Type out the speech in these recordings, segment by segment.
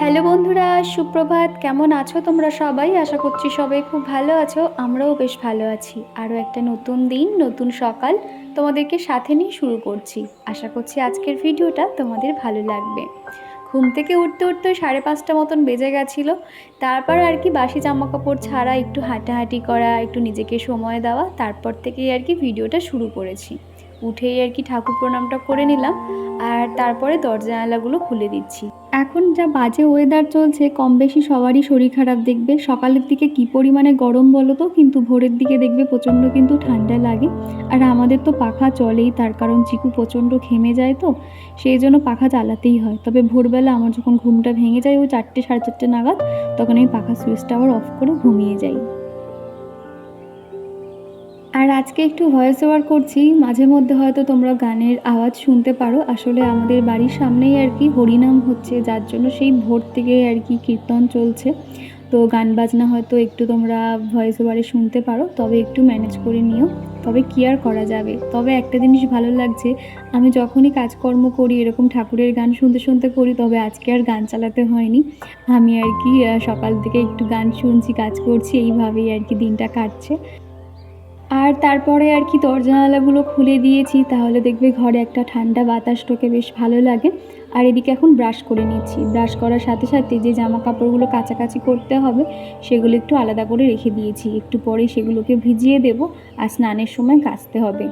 Hello বন্ধুরা, সুপ্রভাত। কেমন আছো তোমরা সবাই? আশা করছি সবাই খুব ভালো আছো। আমরাও বেশ ভালো আছি। আরও একটা নতুন দিন, নতুন সকাল তোমাদেরকে সাথে নিয়ে শুরু করছি। আশা করছি আজকের ভিডিওটা তোমাদের ভালো লাগবে। ঘুম থেকে উঠতে উঠতে 5:30 মতন বেজে গেছিলো। তারপর আর কি বাসি জামাকাপড় ছাড়া একটু হাঁটাহাঁটি করা, একটু নিজেকে সময় দেওয়া, তারপর থেকেই আর কি ভিডিওটা শুরু করেছি। উঠেই আর কি ঠাকুর প্রণামটা করে নিলাম, আর তারপরে দরজা জানালাগুলো খুলে দিচ্ছি। এখন যা বাজে ওয়েদার চলছে, কম বেশি সবারই শরীর খারাপ। দেখবে সকালের দিকে কি পরিমাণে গরম বলো তো, কিন্তু ভোরের দিকে দেখবে প্রচণ্ড কিন্তু ঠান্ডা লাগে। আর আমাদের তো পাখা চলেই, তার কারণ চিকু প্রচণ্ড ঘেমে যায়, তো সেই জন্য পাখা চালাতেই হয়। তবে ভোরবেলা আমার যখন ঘুমটা ভেঙে যায় ওই 4টে 4:30 নাগাদ, তখন আমি পাখা সুইচটা আবার অফ করে ঘুমিয়ে যাই। আর আজকে একটু ভয়েস ওভার করছি, মাঝে মধ্যে হয়তো তোমরা গানের আওয়াজ শুনতে পারো। আসলে আমাদের বাড়ির সামনেই আর কি হরিনাম হচ্ছে, যার জন্য সেই ভোর থেকে আর কি কীর্তন চলছে। তো গান বাজনা হয়তো একটু তোমরা ভয়েস ওভারে শুনতে পারো, তবে একটু ম্যানেজ করে নিও। তবে কি আর করা যাবে। তবে একটা জিনিস ভালো লাগছে, আমি যখনই কাজকর্ম করি এরকম ঠাকুরের গান শুনতে শুনতে করি, তবে আজকে আর গান চালাতে হয়নি। আমি আর কি সকাল থেকে একটু গান শুনছি, কাজ করছি, এইভাবেই আর কি দিনটা কাটছে। আর তারপরে আর কি দরজা জানালাগুলো খুলে দিয়েছি, তাহলে দেখবে ঘরে একটা ঠান্ডা বাতাস ঢোকে, বেশ ভালো লাগে। আর এদিকে এখন ব্রাশ করে নিচ্ছি। ব্রাশ করার সাথে সাথে যে জামা কাপড়গুলো কাচাকাচি করতে হবে সেগুলো একটু আলাদা করে রেখে দিয়েছি, একটু পরেই সেগুলোকে ভিজিয়ে দেব। আর স্নানের সময় কাচতে হবে।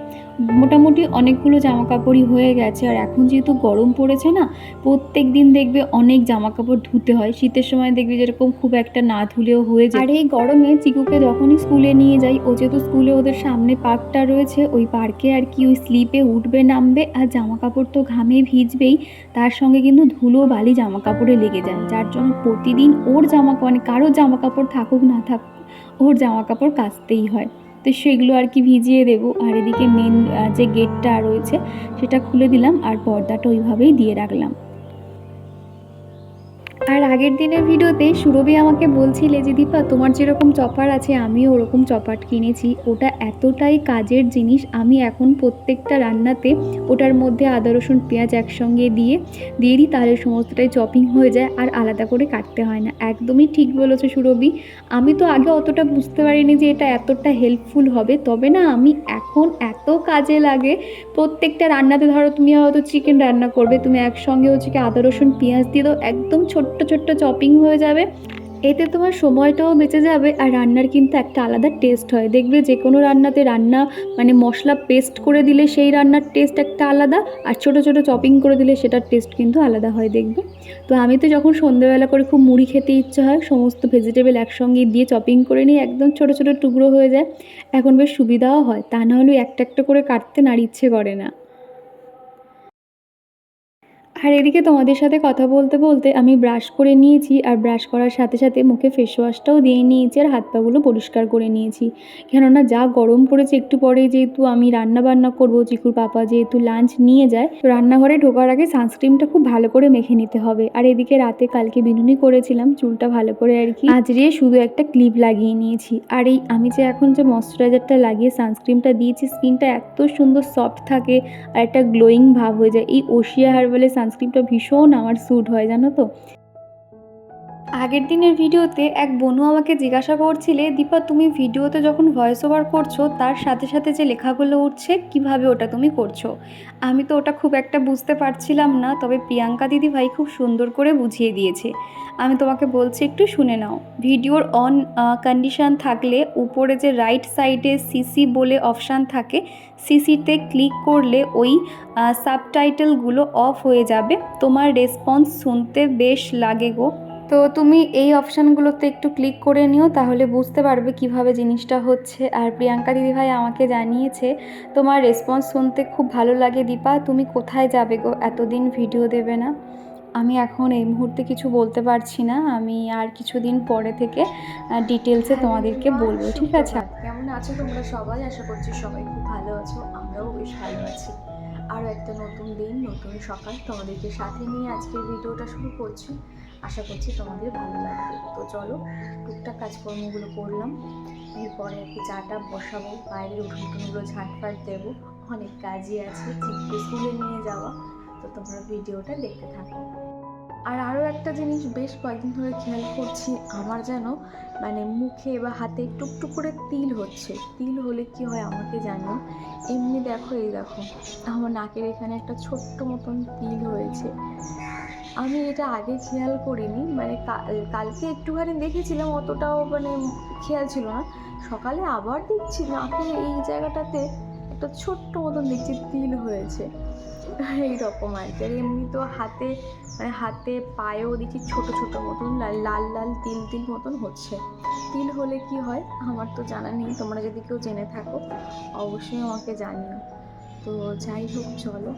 মোটামুটি অনেকগুলো জামা কাপড়ই হয়ে গেছে। আর এখন যেহেতু গরম পড়েছে না, প্রত্যেক দিন দেখবে অনেক জামা কাপড় ধুতে হয়। শীতের সময় দেখবে যেরকম খুব একটা না ধুলেও হয়ে যায়। আর এই গরমে চিকুকে যখনই স্কুলে নিয়ে যাই, ও যেহেতু স্কুলে ওদের সামনে পার্কটা রয়েছে, ওই পার্কে আর কি ওই স্লিপে উঠবে নামবে, আর জামা কাপড় তো ঘামে ভিজবেই, তার সঙ্গে কিন্তু ধুলো বালি জামা কাপড়ে লেগে যায়। যার জন্য প্রতিদিন ওর জামা, মানে কারোর জামা কাপড় থাকুক না থাকুক, ওর জামা কাপড় কাচতেই হয়। তো সেগুলো আর কি ভিজিয়ে দেবো। আর এদিকে মেন যে গেটটা রয়েছে সেটা খুলে দিলাম, আর পর্দাটা ওইভাবেই দিয়ে রাখলাম। আর আগের দিনের ভিডিওতে সুরভি আমাকে বলছিলে যে দীপা, তোমার যেরকম চপার আছে আমিও ওরকম চপার কিনেছি। ওটা এতটাই কাজের জিনিস, আমি এখন প্রত্যেকটা রান্নাতে ওটার মধ্যে আদা রসুন পেঁয়াজ একসঙ্গে দিয়ে দিই, তাহলে সমস্তটাই চপিং হয়ে যায় আর আলাদা করে কাটতে হয় না। একদমই ঠিক বলেছো সুরভি। আমি তো আগে অতটা বুঝতে পারিনি যে এটা এতটা হেল্পফুল হবে, তবে না আমি এখন এত কাজে লাগে। প্রত্যেকটা রান্নাতে ধরো তুমি হয়তো চিকেন রান্না করবে, তুমি একসঙ্গে হচ্ছে কি আদা রসুন পেঁয়াজ দিয়ে দাও, একদম ছোট্ট ছোট্ট চপিং হয়ে যাবে। এতে তোমার সময়টাও বেঁচে যাবে, আর রান্নার কিন্তু একটা আলাদা টেস্ট হয়। দেখবে যে কোনো রান্নাতে রান্না মানে মশলা পেস্ট করে দিলে সেই রান্নার টেস্ট একটা আলাদা, আর ছোটো ছোটো চপিং করে দিলে সেটার টেস্ট কিন্তু আলাদা হয় দেখবে। তো আমি তো যখন সন্ধ্যেবেলা করে খুব মুড়ি খেতে ইচ্ছে হয়, সমস্ত ভেজিটেবল একসঙ্গে দিয়ে চপিং করে নিয়ে একদম ছোটো ছোটো টুকরো হয়ে যায়। এখন বেশ সুবিধাও হয়, তা না হলে একটা একটা করে কাটতে না ইচ্ছে করে না। আর এদিকে তোমাদের সাথে কথা বলতে বলতে আমি ব্রাশ করে নিয়েছি, আর ব্রাশ করার সাথে সাথে মুখে ফেস ওয়াশটাও দিয়ে নিয়েছি, আর হাত পাগুলো পরিষ্কার করে নিয়েছি। কেননা যা গরম পড়েছে, একটু পরে যেহেতু আমি রান্না বান্না করবো, চিকুর পাপা যেহেতু লাঞ্চ নিয়ে যায়, তো রান্নাঘরে ঢোকার আগে সানস্ক্রিনটা খুব ভালো করে মেখে নিতে হবে। আর এদিকে রাতে কালকে বিনুনি করেছিলাম, চুলটা ভালো করে আর কি আঁচড়িয়ে শুধু একটা ক্লিপ লাগিয়ে নিয়েছি। আর এই আমি যে এখন যে ময়শ্চারাইজারটা লাগিয়ে সানস্ক্রিনটা দিয়েছি, স্কিনটা এত সুন্দর সফট থাকে আর একটা গ্লোয়িং ভাব হয়ে যায়। এই ওশিয়া হার্বালের সানস্ক্রিনটা ভীষণ আমার স্যুট হয়, জানো তো। আগের দিনের ভিডিওতে এক বনু আমাকে জিজ্ঞাসা করছিলে, দীপা তুমি ভিডিওতে যখন ভয়েস ওভার করছো তার সাথে সাথে যে লেখাগুলো উঠছে কিভাবে ওটা তুমি করছো। আমি তো ওটা খুব একটা বুঝতে পারছিলাম না, তবে প্রিয়াঙ্কা দিদি ভাই খুব সুন্দর করে বুঝিয়ে দিয়েছে। আমি তোমাকে বলছি, একটু শুনে নাও। ভিডিওর অন কন্ডিশন থাকলে উপরে যে রাইট সাইডে সিসি বলে অপশান থাকে, সিসিতে ক্লিক করলে ওই সাবটাইটেলগুলো অফ হয়ে যাবে। তোমার রেসপন্স শুনতে বেশ লাগে গো। তো তুমি এই অপশানগুলোতে একটু ক্লিক করে নিও, তাহলে বুঝতে পারবে কিভাবে জিনিসটা হচ্ছে। আর প্রিয়াঙ্কা দিদিভাই আমাকে জানিয়েছে তোমার রেসপন্স শুনতে খুব ভালো লাগে দীপা, তুমি কোথায় যাবে গো, এতদিন ভিডিও দেবে না। আমি এখন এই মুহূর্তে কিছু বলতে পারছি না, আমি আর কিছুদিন পরে থেকে ডিটেলসে তোমাদেরকে বলবো, ঠিক আছে। কেমন আছো তোমরা সবাই? আশা করছি সবাই খুব ভালো আছো, আমরাও বেশ ভালো আছি। আরও একটা নতুন দিন, নতুন সকাল তোমাদেরকে সাথে নিয়ে আজকের ভিডিওটা শুরু করছি। আশা করছি তোমাদের ভালো লাগবে। তো চলো, টুকটাক কাজকর্মগুলো করলাম, এরপরে আর কি চাটা বসাবো, বাইরের উঠোনগুলো ঝাঁটফাট দেবো, অনেক কাজই আছে, চিকু স্কুলে নিয়ে যাওয়া। তো তোমরা ভিডিওটা দেখতে থাকো। আর আরও একটা জিনিস বেশ কয়েকদিন ধরে খেয়াল করছি, আমার যেন মানে মুখে বা হাতে টুকটুক করে তিল হচ্ছে। তিল হলে কি হয় আমাকে জানিও। এমনি দেখো, এই দেখো আমার নাকের এখানে একটা ছোট্ট মতন তিল হয়েছে। আমি এটা আগে খেয়াল করিনি, মানে কালকে একটুখানি দেখেছিলাম, অতটাও মানে খেয়াল ছিল না। সকালে আবার দেখছি নাকের এই জায়গাটাতে একটা ছোট্ট মতন দেখছি তিল হয়েছে। এইরকম আর কি। আর এমনি তো হাতে মানে হাতে পায়েও দেখি ছোট ছোট মতন লাল লাল তিল তিল মতন হচ্ছে। তিল হলে কি হয় আমার তো জানা নেই, তোমরা যদি কেউ জেনে থাকো অবশ্যই আমাকে জানিও। তো যাই হোক, চলো।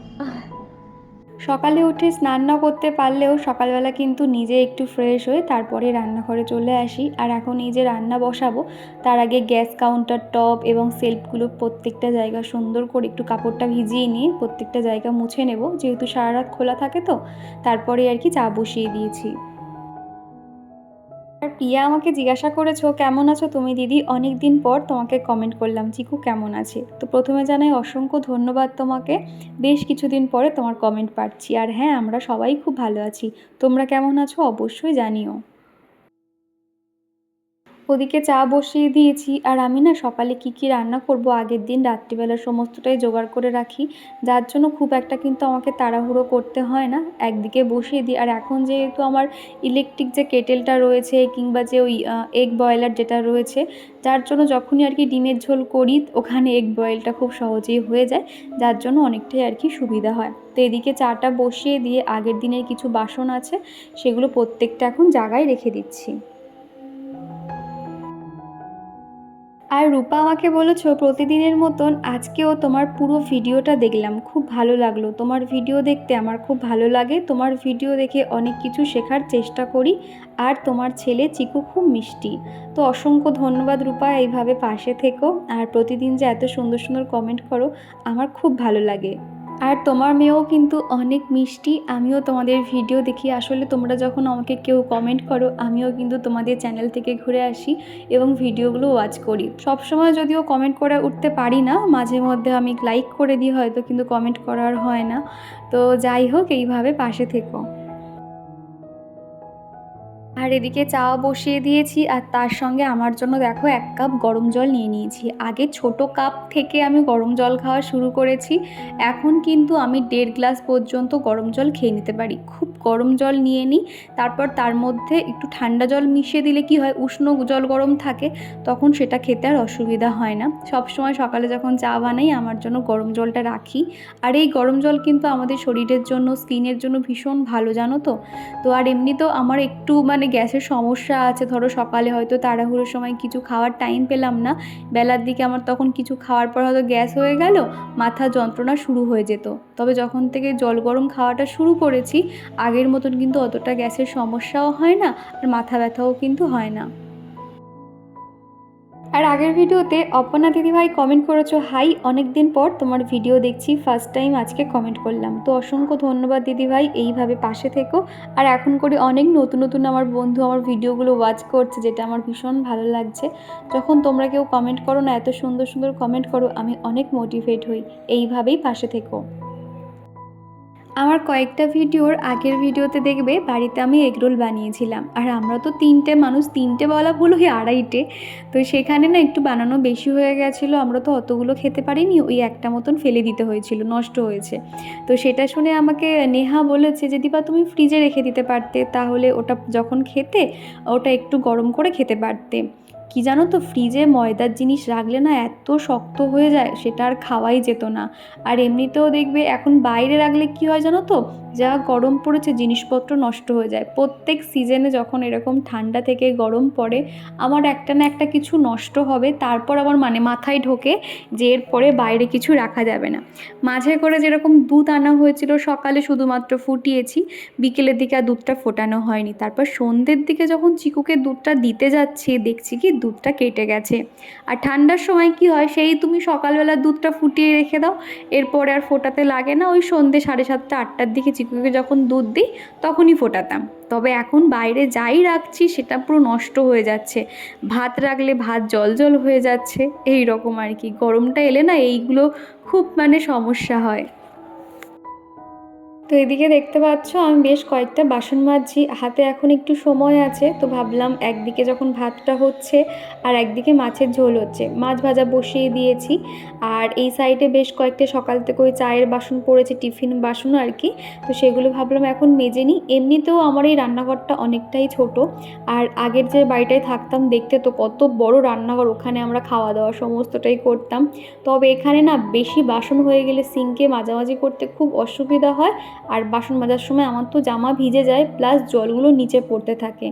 সকালে উঠে স্নান না করতে পারলেও সকালবেলা কিন্তু নিজে একটু ফ্রেশ হয়ে তারপরে রান্নাঘরে চলে আসি। আর এখন এই যে রান্না বসাবো, তার আগে গ্যাস কাউন্টার টপ এবং সেলফগুলো প্রত্যেকটা জায়গা সুন্দর করে একটু কাপড়টা ভিজিয়ে নিয়ে প্রত্যেকটা জায়গা মুছে নেব, যেহেতু সারা রাত খোলা থাকে। তো তারপরে আর কি চা বসিয়ে দিয়েছি। আর প্রিয়া আমাকে জিজ্ঞাসা করেছো কেমন আছো তুমি দিদি, অনেক দিন পর তোমাকে কমেন্ট করলাম চিকু কেমন আছে। তো প্রথমে জানাই অসংখ্য ধন্যবাদ তোমাকে, বেশ কিছুদিন পরে তোমার কমেন্ট পাচ্ছি। আর হ্যাঁ, আমরা সবাই খুব ভালো আছি, তোমরা কেমন আছো অবশ্যই জানিও। ওদিকে চা বসিয়ে দিয়েছি। আর আমি না সকালে কি রান্না করব আগের দিন রাত্রিবেলা সমস্তটাই জোগাড় করে রাখি, যার জন্য খুব একটা কিন্তু আমাকে তাড়াহুড়ো করতে হয় না, একদিকে বসিয়ে দিই। আর এখন যেহেতু আমার ইলেকট্রিক যে কেটেলটা রয়েছে কিংবা যে ওই এগ বয়লার যেটা রয়েছে, যার জন্য যখনই আর কি ডিমের ঝোল করি ওখানে এগ বয়েলটা খুব সহজেই হয়ে যায়, যার জন্য অনেকটাই আর কি সুবিধা হয়। তো এদিকে চাটা বসিয়ে দিয়ে আগের দিনের কিছু বাসন আছে সেগুলো প্রত্যেকটা এখন জায়গায় রেখে দিচ্ছি। আর রূপা আমাকে বলেছো প্রতিদিনের মতন আজকেও তোমার পুরো ভিডিওটা দেখলাম, খুব ভালো লাগলো। তোমার ভিডিও দেখতে আমার খুব ভালো লাগে, তোমার ভিডিও দেখে অনেক কিছু শেখার চেষ্টা করি। আর তোমার ছেলে চিকু খুব মিষ্টি। তো অসংখ্য ধন্যবাদ রূপা, এইভাবে পাশে থেকো। আর প্রতিদিন যে এত সুন্দর সুন্দর কমেন্ট করো আমার খুব ভালো লাগে। আর তোমার মেয়েও কিন্তু অনেক মিষ্টি, আমিও তোমাদের ভিডিও দেখি। আসলে তোমরা যখন আমাকে কেউ কমেন্ট করো আমিও কিন্তু তোমাদের চ্যানেল থেকে ঘুরে আসি এবং ভিডিওগুলো ওয়াচ করি। সবসময় যদিও কমেন্ট করে উঠতে পারি না, মাঝে মধ্যে আমি লাইক করে দিই হয়তো, কিন্তু কমেন্ট করার হয় না। তো যাই হোক, এইভাবে পাশে থেকো। আর এদিকে চা বসিয়ে দিয়েছি, আর তার সঙ্গে আমার জন্য দেখো 1 কাপ গরম জল নিয়ে নিয়েছি। আগে ছোট কাপ থেকে আমি গরম জল খাওয়া শুরু করেছি, এখন কিন্তু আমি 1.5 গ্লাস পর্যন্ত গরম জল খেয়ে নিতে পারি। খুব গরম জল নিয়ে নিই, তারপর তার মধ্যে একটু ঠান্ডা জল মিশিয়ে দিলে কি হয়, উষ্ণ জল গরম থাকে, তখন সেটা খেতে আর অসুবিধা হয় না। সবসময় সকালে যখন চা বানাই আমার জন্য গরম জলটা রাখি। আর এই গরম জল কিন্তু আমাদের শরীরের জন্য, স্কিনের জন্য ভীষণ ভালো, জানো তো। তো আর এমনিতেও আমার একটু মানে গ্যাসের সমস্যা আছে, ধরো সকালে হয়তো তাড়াহুড়োর সময় কিছু খাওয়ার টাইম পেলাম না, বেলার দিকে আমার তখন কিছু খাওয়ার পর হয়তো গ্যাস হয়ে গেল, মাথা যন্ত্রণা শুরু হয়ে যেত। তবে যখন থেকে জল গরম খাওয়াটা শুরু করেছি আগের মতন কিন্তু অতটা গ্যাসের সমস্যাও হয় না, আর মাথা ব্যথাও কিন্তু হয় না। আর আগের ভিডিওতে অপর্ণা দিদিভাই কমেন্ট করেছো হাই, অনেক দিন পর তোমার ভিডিও দেখছি, ফার্স্ট টাইম আজকে কমেন্ট করলাম। তো অসংখ্য ধন্যবাদ দিদিভাই, এইভাবে পাশে থেকো। আর এখন করে অনেক নতুন নতুন আমার বন্ধু আমার ভিডিওগুলো ওয়াচ করছে, যেটা আমার ভীষণ ভালো লাগছে। যখন তোমরা কেউ কমেন্ট করো না, এত সুন্দর সুন্দর কমেন্ট করো, আমি অনেক মোটিভেট হই। এইভাবেই পাশে থেকো। আমার কয়েকটা ভিডিওর আগের ভিডিওতে দেখবে বাড়িতে আমি এগরোল বানিয়েছিলাম। আর আমরা তো 3টে মানুষ, 3টে বলা ভুল, ওই 2.5টে। তো সেখানে না একটু বানানো বেশি হয়ে গেছিলো, আমরা তো অতগুলো খেতে পারিনি, ওই একটা মতন ফেলে দিতে হয়েছিল, নষ্ট হয়েছে। তো সেটা শুনে আমাকে নেহা বলেছে যে দীপা তুমি ফ্রিজে রেখে দিতে পারতে, তাহলে ওটা যখন খেতে ওটা একটু গরম করে খেতে পারতে। কি জানো তো, ফ্রিজে ময়দার জিনিস রাখলে না এত শক্ত হয়ে যায়, সেটা আর খাওয়াই যেত না। আর এমনিতেও দেখবে এখন বাইরে রাখলে কি হয় জানো তো, যা গরম পড়েছে জিনিসপত্র নষ্ট হয়ে যায়। প্রত্যেক সিজনে যখন এরকম ঠান্ডা থেকে গরম পড়ে আমার একটা না একটা কিছু নষ্ট হবে, তারপর আমার মানে মাথায় ঢোকে যে এরপরে বাইরে কিছু রাখা যাবে না। মাঝে করে যেরকম দুধ আনা হয়েছিল, সকালে শুধুমাত্র ফুটিয়েছি, বিকেলের দিকে আর দুধটা ফোটানো হয়নি। তারপর সন্ধ্যের দিকে যখন চিকুকে দুধটা দিতে যাচ্ছি দেখছি কি দুধটা কেটে গেছে। আর ঠান্ডার সময় কি হয়, সেই তুমি সকালবেলা দুধটা ফুটিয়ে রেখে দাও, এরপরে আর ফোটাতে লাগে না। ওই সন্ধ্যে 7:30 8টার দিকে চিকুকে যখন দুধ দিই তখনই ফোটাতাম। তবে এখন বাইরে যাই রাখছি সেটা পুরো নষ্ট হয়ে যাচ্ছে, ভাত রাখলে ভাত জল জল হয়ে যাচ্ছে, এই রকম আর কি। গরমটা এলে না এইগুলো খুব মানে সমস্যা হয়। তো এদিকে দেখতে পাচ্ছ আমি বেশ কয়েকটা বাসন মাজছি, হাতে এখন একটু সময় আছে, তো ভাবলাম একদিকে যখন ভাতটা হচ্ছে আর একদিকে মাছের ঝোল হচ্ছে, মাছ ভাজা বসিয়ে দিয়েছি। আর এই সাইডে বেশ কয়েকটা সকাল থেকে ওই চায়ের বাসন পড়েছে, টিফিন বাসন আর কি, তো সেগুলো ভাবলাম এখন মেজে নিই। এমনিতেও আমার এই রান্নাঘরটা অনেকটাই ছোট, আর আগের যে বাড়িটায় থাকতাম দেখতে তো কত বড় রান্নাঘর, ওখানে আমরা খাওয়া দাওয়া সমস্তটাই করতাম। তবে এখানে না বেশি বাসন হয়ে গেলে সিঙ্কে মাজামাজি করতে খুব অসুবিধা হয়, আর বাসন মাজার সময় আমার তো জামা ভিজে যায়, প্লাস জলগুলো নিচে পড়তে থাকে।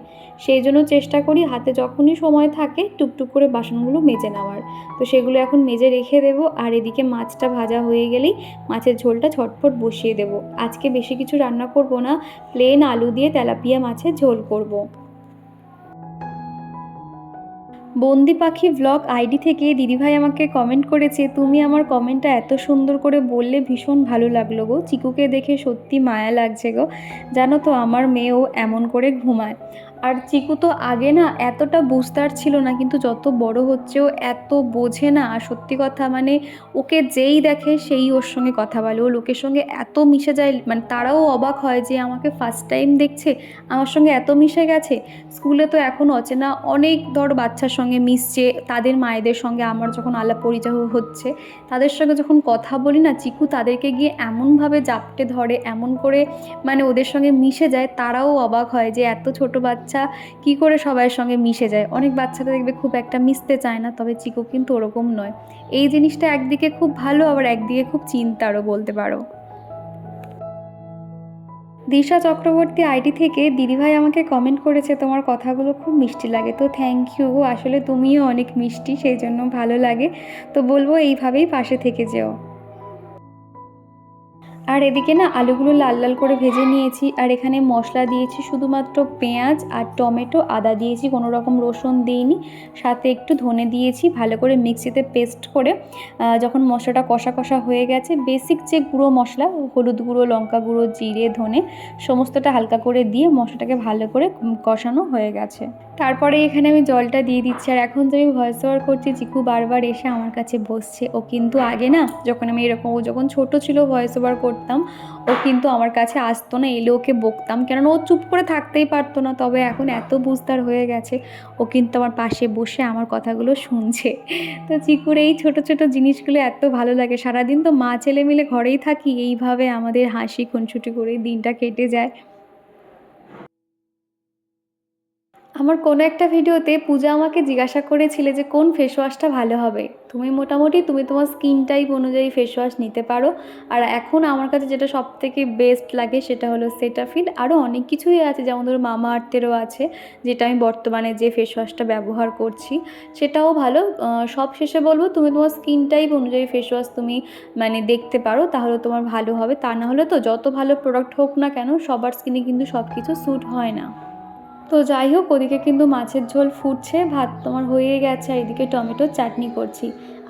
সেই জন্য চেষ্টা করি হাতে যখনই সময় থাকে টুকটুক করে বাসনগুলো মেজে নেওয়ার। তো সেগুলো এখন মেজে রেখে দেবো, আর এদিকে মাছটা ভাজা হয়ে গেলেই মাছের ঝোলটা ঝটফট বসিয়ে দেবো। আজকে বেশি কিছু রান্না করব না, প্লেন আলু দিয়ে তেলাপিয়া মাছের ঝোল করব। বন্দি পাখি ব্লগ আইডি থেকে দিদিভাই আমাকে কমেন্ট করেছে, তুমি আমার কমেন্টটা এত সুন্দর করে বললে ভীষণ ভালো লাগলো গো, চিকুকে দেখে সত্যি মায়া লাগছে গো। জানো তো আমার মেয়েও এমন করে ঘুমায়। আর চিকু তো আগে না এতটা বুঝতার ছিল না, কিন্তু যত বড় হচ্ছে ও এত বোঝে না। আর সত্যি কথা মানে ওকে যেই দেখে সেই ওর সঙ্গে কথা বলে, ও লোকের সঙ্গে এত মিশে যায়, মানে তারাও অবাক হয় যে আমাকে ফার্স্ট টাইম দেখছে, আমার সঙ্গে এত মিশে গেছে। স্কুলে তো এখন অচেনা অনেক বাচ্চার সঙ্গে মিশছে, তাদের মায়েদের সঙ্গে আমার যখন আলাপ পরিচয় হচ্ছে, তাদের সঙ্গে যখন কথা বলি না, চিকু তাদেরকে গিয়ে এমনভাবে জাপটে ধরে, এমন করে মানে ওদের সঙ্গে মিশে যায়, তারাও অবাক হয় যে এত ছোট বাচ্চা কি করে সবার সঙ্গে মিশে যায়। অনেক বাচ্চারা দেখবে খুব একটা মিশতে চায় না, তবে চিকু কিন্তু ওরকম নয়। এই জিনিসটা একদিকে খুব ভালো, আবার একদিকে খুব চিন্তারও বলতে পারো। দিশা চক্রবর্তী আইডি থেকে দিদিভাই আমাকে কমেন্ট করেছে, তোমার কথাগুলো খুব মিষ্টি লাগে। তো থ্যাংক ইউ, আসলে তুমিও অনেক মিষ্টি, সেই জন্য ভালো লাগে। তো বলবো এইভাবেই পাশে থেকে যেও। আর এদিকে না আলুগুলো লাল লাল করে ভেজে নিয়েছি, আর এখানে মশলা দিয়েছি শুধুমাত্র পেঁয়াজ আর টমেটো, আদা দিয়েছি, কোনো রকম রসুন দিইনি। সাথে একটু ধনে দিয়েছি, ভালো করে মিক্সিতে পেস্ট করে যখন মশলাটা কষা কষা হয়ে গেছে, বেসিক যে গুঁড়ো মশলা হলুদ গুঁড়ো, লঙ্কা গুঁড়ো, জিরে, ধনে সমস্তটা হালকা করে দিয়ে মশলাটাকে ভালো করে কষানো হয়ে গেছে। তারপরে এখানে আমি জলটা দিয়ে দিচ্ছি। আর এখন যে আমি ভয়েস ওভার করছি, চিকু বারবার এসে আমার কাছে বসছে। ও কিন্তু আগে না যখন আমি এরকম, ও যখন ছোট ছিল ভয়েস ওভার করতাম, ও কিন্তু আমার কাছে আসতো না, এলে ওকে বকতাম, কেননা ও চুপ করে থাকতেই পারতো না। তবে এখন এত বুঝদার হয়ে গেছে, ও কিন্তু আমার পাশে বসে আমার কথাগুলো শুনছে। তো চিকুর এই ছোট ছোট জিনিসগুলো এত ভালো লাগে। সারাদিন তো মা ছেলে মিলে ঘরেই থাকি, এইভাবে আমাদের হাসি খুনসুটি করে দিনটা কেটে যায়। আমার কোনো একটা ভিডিওতে পূজা আমাকে জিজ্ঞাসা করেছিলে যে কোন ফেস ওয়াশটা ভালো হবে। তুমি তোমার স্কিন টাইপ অনুযায়ী ফেস ওয়াশ নিতে পারো। আর এখন আমার কাছে যেটা সবথেকে বেস্ট লাগে সেটা হলো সেটাফিল। আরও অনেক কিছুই আছে, যেমন ধরো মামা আর্থেরও আছে, যেটা আমি বর্তমানে যে ফেস ওয়াশটা ব্যবহার করছি সেটাও ভালো। সব শেষে বলবো তুমি তোমার স্কিন টাইপ অনুযায়ী ফেস ওয়াশ তুমি মানে দেখতে পারো, তাহলে তোমার ভালো হবে। তা না হলে তো যত ভালো প্রোডাক্ট হোক না কেন, সবার স্কিনে কিন্তু সব কিছু স্যুট হয় না। তো যাই হোক, ওদিকে কিন্তু মাছের ঝোল ফুটছে, ভাত তোমার হয়ে গেছে, আর এদিকে টমেটোর চাটনি করছি।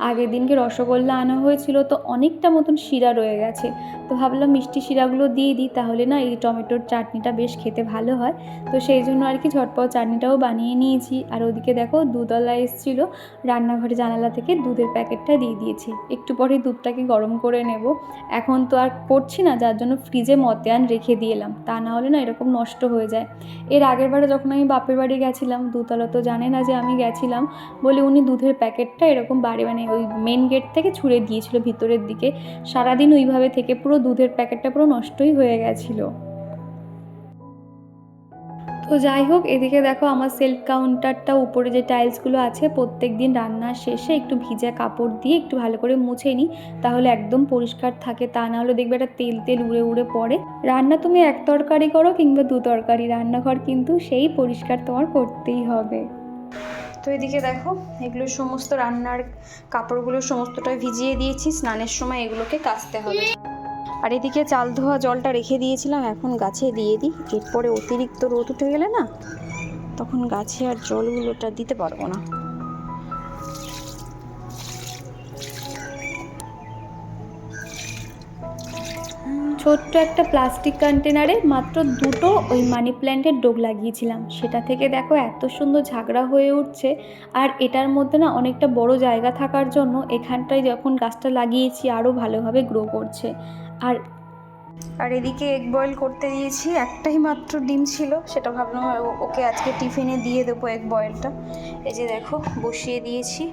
আগের দিনকে রসগোল্লা আনা হয়েছিল, তো অনেকটা মতন শিরা রয়ে গেছে, তো ভাবলাম মিষ্টি শিরাগুলো দিয়ে দিই, তাহলে না এই টমেটোর চাটনিটা বেশ খেতে ভালো হয়। তো সেই জন্য আর কি ঝটপট চাটনিটাও বানিয়ে নিয়েছি। আর ওদিকে দেখো দুধওয়ালা এসেছিলো, রান্নাঘরে জানালা থেকে দুধের প্যাকেটটা দিয়ে দিয়েছি। একটু পরে দুধটাকে গরম করে নেব। এখন তো আর পড়ছি না, যার জন্য ফ্রিজে মতিয়ান রেখে দিয়ে এলাম, তা না হলে না এরকম নষ্ট হয়ে যায়। এর আগের বারে যখন আমি বাপের বাড়ি গেছিলাম, দুধওয়ালা তো জানে না যে আমি গেছিলাম বলে, উনি দুধের প্যাকেটটা এরকম বাড়ি মানে ওই মেন গেট থেকে ছুঁড়ে দিয়েছিল ভিতরের দিকে। সারাদিন ওইভাবে থেকে পুরো দুধের প্যাকেটটা পুরো নষ্টই হয়ে গেছিলো। তো যাই হোক, এদিকে দেখো আমার সেলফ কাউন্টারটা উপরে যে টাইলসগুলো আছে, প্রত্যেক দিন রান্নার শেষে একটু ভিজা কাপড় দিয়ে একটু ভালো করে মুছে নিই, তাহলে একদম পরিষ্কার থাকে। তা না হলে দেখবে একটা তেল তেল উড়ে উড়ে পড়ে। রান্না তুমি এক তরকারি করো কিংবা দু তরকারি, রান্নাঘর কিন্তু সেই পরিষ্কার তোমার করতেই হবে। তো এদিকে দেখো, এগুলো সমস্ত রান্নার কাপড়গুলো সমস্তটা ভিজিয়ে দিয়েছি, স্নানের সময় এগুলোকে কাচতে হবে। আর এদিকে চাল ধোয়া জলটা রেখে দিয়েছিলাম, এখন গাছে দিয়ে দিই। এরপরে অতিরিক্ত রোদ উঠে গেলে না, তখন গাছে আর জলগুলোটা দিতে পারবো না। ছোট্ট একটা প্লাস্টিক কন্টেনারে মাত্র দুটো ওই মানি প্ল্যান্টের ডোগ লাগিয়েছিলাম, সেটা থেকে দেখো এত সুন্দর ঝাগড়া হয়ে উঠছে। আর এটার মধ্যে না অনেকটা বড় জায়গা থাকার জন্য এখানটায় যখন গাছটা লাগিয়েছি আরও ভালোভাবে গ্রো করছে। আর আর এদিকে এগ বয়েল করতে দিয়েছি, একটাই মাত্র ডিম ছিল, সেটা ভাবলাম ওকে আজকে টিফিনে দিয়ে দেবো এগ বয়েলটা। এই যে দেখো বসিয়ে দিয়েছি।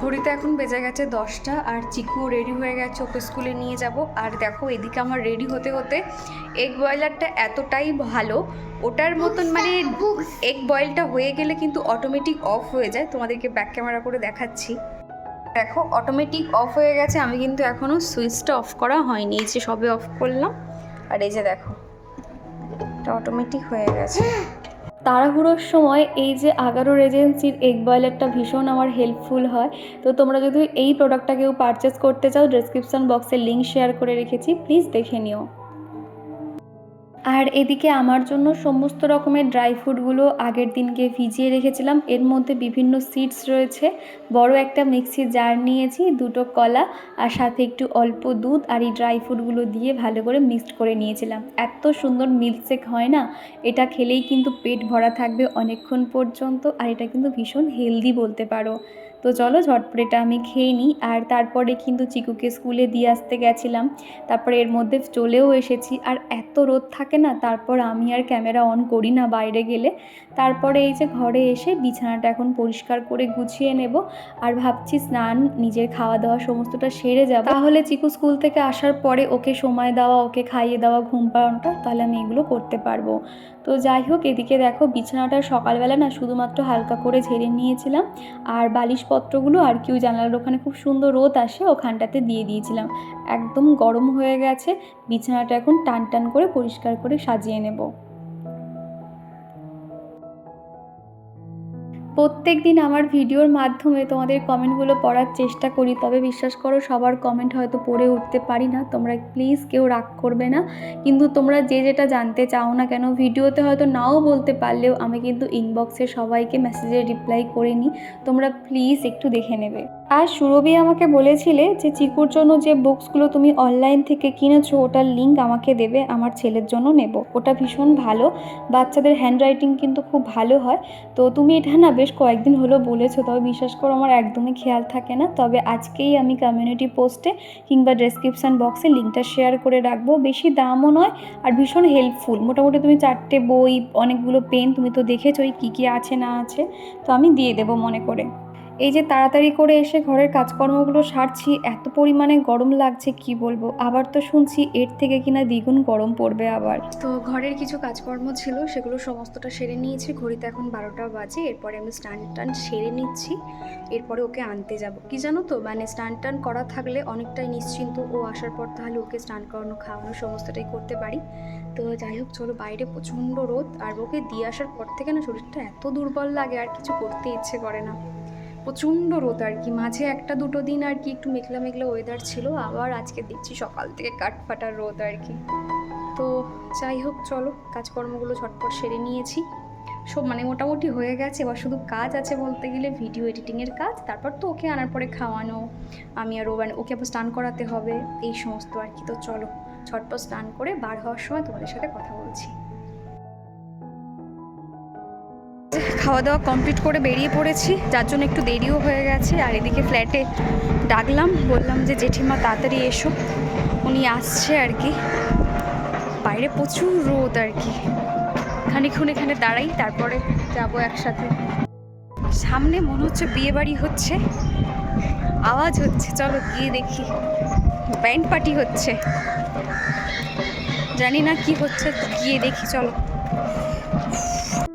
ঘড়িতে এখন বেজে গেছে 10টা, আর চিকু রেডি হয়ে গেছে, ওকে স্কুলে নিয়ে যাব। আর দেখো এদিকে আমার রেডি হতে হতে এগ বয়লারটা এতটাই ভালো, ওটার মতন মানে এগ বয়েলটা হয়ে গেলে কিন্তু অটোমেটিক অফ হয়ে যায়। তোমাদেরকে ব্যাক ক্যামেরা করে দেখাচ্ছি, দেখো অটোমেটিক অফ হয়ে গেছে। আমি কিন্তু এখনও সুইচটা অফ করা হয়নি, এই যে সবে অফ করলাম। আর এই যে দেখো এটা অটোমেটিক হয়ে গেছে। তাড়াহুড়োর সময় এই যে আগারোর এজেন্সির এগ বয়লারটা ভীষণ আমার হেল্পফুল হয়। তো তোমরা যদি এই প্রোডাক্টটা কেউ পারচেস করতে চাও, ডেসক্রিপশন বক্সে লিঙ্ক শেয়ার করে রেখেছি, প্লিজ দেখে নিও। আর এদিকে আমার জন্য সমস্ত রকমের ড্রাই ফ্রুটগুলো আগের দিনকে ভিজিয়ে রেখেছিলাম। এর মধ্যে বিভিন্ন সিডস রয়েছে। বড় একটা মিক্সির জার নিয়েছি, 2টো কলা আর সাথে একটু অল্প দুধ আর এই ড্রাই ফ্রুটগুলো দিয়ে ভালো করে মিক্সড করে নিয়েছিলাম। এত সুন্দর মিল্কশেক হয় না, এটা খেলেই কিন্তু পেট ভরা থাকবে অনেকক্ষণ পর্যন্ত। আর এটা কিন্তু ভীষণ হেলদি বলতে পারো। তো চলো ঝটপট এটা আমি খেয়ে নিই। আর তারপরে কিন্তু চিকুকে স্কুলে দিয়ে আসতে গেছিলাম, তারপরে এর মধ্যে চলেও এসেছি। আর এত রোদ থাকে না, তারপর আমি আর ক্যামেরা অন করি না বাইরে গেলে। তারপরে এই যে ঘরে এসে বিছানাটা এখন পরিষ্কার করে গুছিয়ে নেব। আর ভাবছি স্নান, নিজের খাওয়া দাওয়া সমস্তটা সেরে যাব, তাহলে চিকু স্কুল থেকে আসার পরে ওকে সময় দেওয়া, ওকে খাইয়ে দেওয়া, ঘুম পাড়ানোটা, তাহলে আমি এগুলো করতে পারবো। তো যাই হোক, এদিকে দেখো বিছানাটা সকালবেলা না শুধুমাত্র হালকা করে ঝেড়ে নিয়েছিলাম, আর বালিশপত্রগুলো আর কেউ জানালার ওখানে খুব সুন্দর রোদ আসে ওখানটাতে দিয়ে দিয়েছিলাম। একদম গরম হয়ে গেছে, বিছানাটা এখন টান টান করে পরিষ্কার করে সাজিয়ে নেব। প্রত্যেক দিন আমার ভিডিওর মাধ্যমে তোমাদের কমেন্টগুলো পড়ার চেষ্টা করি, তবে বিশ্বাস করো সবার কমেন্ট হয়তো পড়ে উঠতে পারি না। তোমরা প্লিজ কেউ রাগ করবে না, কিন্তু তোমরা যে যেটা জানতে চাও না কেন, ভিডিওতে হয়তো নাও বলতে পারলেও আমি কিন্তু ইনবক্সে সবাইকে মেসেজে রিপ্লাই করে নিই। তোমরা প্লিজ একটু দেখে নেবে। আর সুরভি আমাকে বলেছিলে যে চিকুর জন্য যে বুকসগুলো তুমি অনলাইন থেকে কিনেছো ওটার লিঙ্ক আমাকে দেবে, আমার ছেলের জন্য নেব। ওটা ভীষণ ভালো, বাচ্চাদের হ্যান্ডরাইটিং কিন্তু খুব ভালো হয়। তো তুমি এটা না বেশ কয়েকদিন হলো বলেছো, তবে বিশ্বাস করো আমার একদমই খেয়াল থাকে না। তবে আজকেই আমি কমিউনিটি পোস্টে কিংবা ডেসক্রিপশান বক্সে লিঙ্কটা শেয়ার করে রাখবো। বেশি দামও নয় আর ভীষণ হেল্পফুল। মোটামুটি তুমি 4টে বই, অনেকগুলো পেন, তুমি তো দেখেছোই কী কী আছে না আছে, তো আমি দিয়ে দেবো মনে করে। এই যে তাড়াতাড়ি করে এসে ঘরের কাজকর্মগুলো সারছি, এত পরিমাণে গরম লাগছে কি বলবো। আবার তো শুনছি এর থেকে কিনা দ্বিগুণ গরম পড়বে আবার। তো ঘরের কিছু কাজকর্ম ছিল, সেগুলো সমস্তটা সেরে নিয়েছি। ঘড়িতে এখন 12টা বাজে। এরপরে আমি স্নান টান সেরে নিচ্ছি, এরপরে ওকে আনতে যাব। কি জানো তো, মানে স্নান টান করা থাকলে অনেকটাই নিশ্চিন্ত, ও আসার পর তাহলে ওকে স্নান করানো, খাওয়ানো সমস্তটাই করতে পারি। তো যাই হোক চলো, বাইরে প্রচণ্ড রোদ, আর ওকে দিয়ে আসার পর থেকে না শরীরটা এত দুর্বল লাগে, আর কিছু করতে ইচ্ছে করে না। প্রচণ্ড রোদ আর কি, মাঝে 1-2 দিন আর কি একটু মেঘলা মেঘলা ওয়েদার ছিল, আবার আজকে দেখছি সকাল থেকে কাঠফাটা রোদ আর কি। তো যাই হোক চলো, কাজকর্মগুলো ঝটপট সেরে নিয়েছি, সব মানে মোটামুটি হয়ে গেছে। এবার শুধু কাজ আছে বলতে গেলে ভিডিও এডিটিংয়ের কাজ, তারপর তো ওকে আনার পরে খাওয়ানো, আমি আর ওকে আবার স্নান করাতে হবে, এই সমস্ত আর কি। তো চলো ঝটপট স্নান করে বার হওয়ার সময় তোমাদের সাথে কথা বলছি। খাওয়া দাওয়া কমপ্লিট করে বেরিয়ে পড়েছি, যার জন্য একটু দেরিও হয়ে গেছে। আর এদিকে ফ্ল্যাটে ডাকলাম, বললাম যে জেঠিমা তাড়াতাড়ি এসো, উনি আসছে আর কি। বাইরে প্রচুর রোদ আর কি, খানিকক্ষণ এখানে দাঁড়াই, তারপরে যাবো একসাথে। সামনে মনে হচ্ছে বিয়ে বাড়ি হচ্ছে, আওয়াজ হচ্ছে, চলো গিয়ে দেখি। ব্যান্ড পার্টি হচ্ছে, জানি না কি হচ্ছে, গিয়ে দেখি চলো।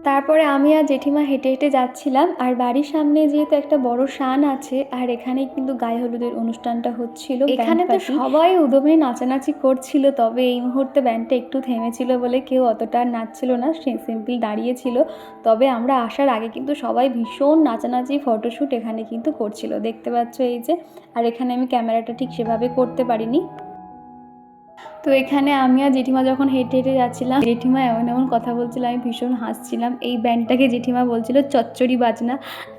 তারপরে আমি আর জেঠিমা হেঁটে হেঁটে যাচ্ছিলাম, আর বাড়ির সামনে যেহেতু একটা বড় শান আছে, আর এখানেই কিন্তু গায়ে হলুদের অনুষ্ঠানটা হচ্ছিল। এখানে তো সবাই উদমে নাচানাচি করছিল, তবে এই মুহূর্তে ব্যান্ডটা একটু থেমেছিল বলে কেউ অতটা নাচছিল না, সিম্পল দাঁড়িয়েছিল। তবে আমরা আসার আগে কিন্তু সবাই ভীষণ নাচানাচি, ফটোশ্যুট এখানে কিন্তু করছিল, দেখতে পাচ্ছ এই যে। আর এখানে আমি ক্যামেরাটা ঠিক সেভাবে করতে পারিনি। তো এখানে আমি আর জেঠিমা যখন হেঁটে হেঁটে যাচ্ছিলাম, জেঠিমা এমন এমন কথা বলছিল, আমি ভীষণ হাসছিলাম। এই ব্যান্ডটাকে জেঠিমা বলছিল চচ্চড়ি বাজনা,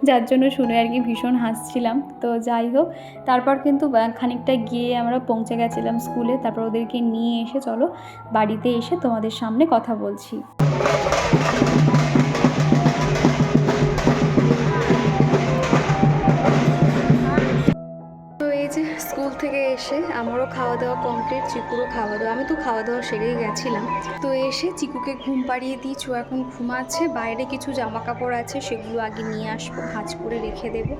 যার জন্য শুনে আর কি ভীষণ হাসছিলাম। তো যাই হোক, তারপর কিন্তু খানিকটা গিয়ে আমরা পৌঁছে গেছিলাম স্কুলে। তারপর ওদেরকে নিয়ে এসে চলো বাড়িতে এসে তোমাদের সামনে কথা বলছি। থেকে এসে আমারও খাওয়া দাওয়া কমপ্লিট, চিকুরও খাওয়া দাওয়া, আমি তো খাওয়া দাওয়া সেরেই গেছিলাম। তো এসে চিকুকে ঘুম পাড়িয়ে দিয়েছি, ও এখন ঘুমাচ্ছে। বাইরে কিছু জামা কাপড় আছে, সেগুলো আগে নিয়ে আসবো, ভাঁজ করে রেখে দেবো।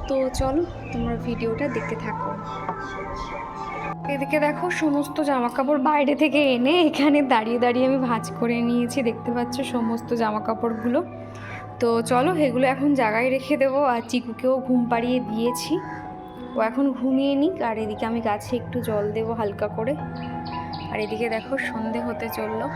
তো চলো তোমরা ভিডিওটা দেখতে থাকো। এদিকে দেখো সমস্ত জামা কাপড় বাইরে থেকে এনে এখানে দাঁড়িয়ে দাঁড়িয়ে আমি ভাঁজ করে নিয়েছি, দেখতে পাচ্ছ সমস্ত জামা কাপড়গুলো। তো চলো এগুলো এখন জায়গায় রেখে দেবো। আর চিকুকেও ঘুম পাড়িয়ে দিয়েছি, ও এখন ঘুমিয়ে নিক। আর এদিকে আমি গাছে একটু জল দেবো হালকা করে। আর এদিকে দেখো সন্ধে হতে চললো।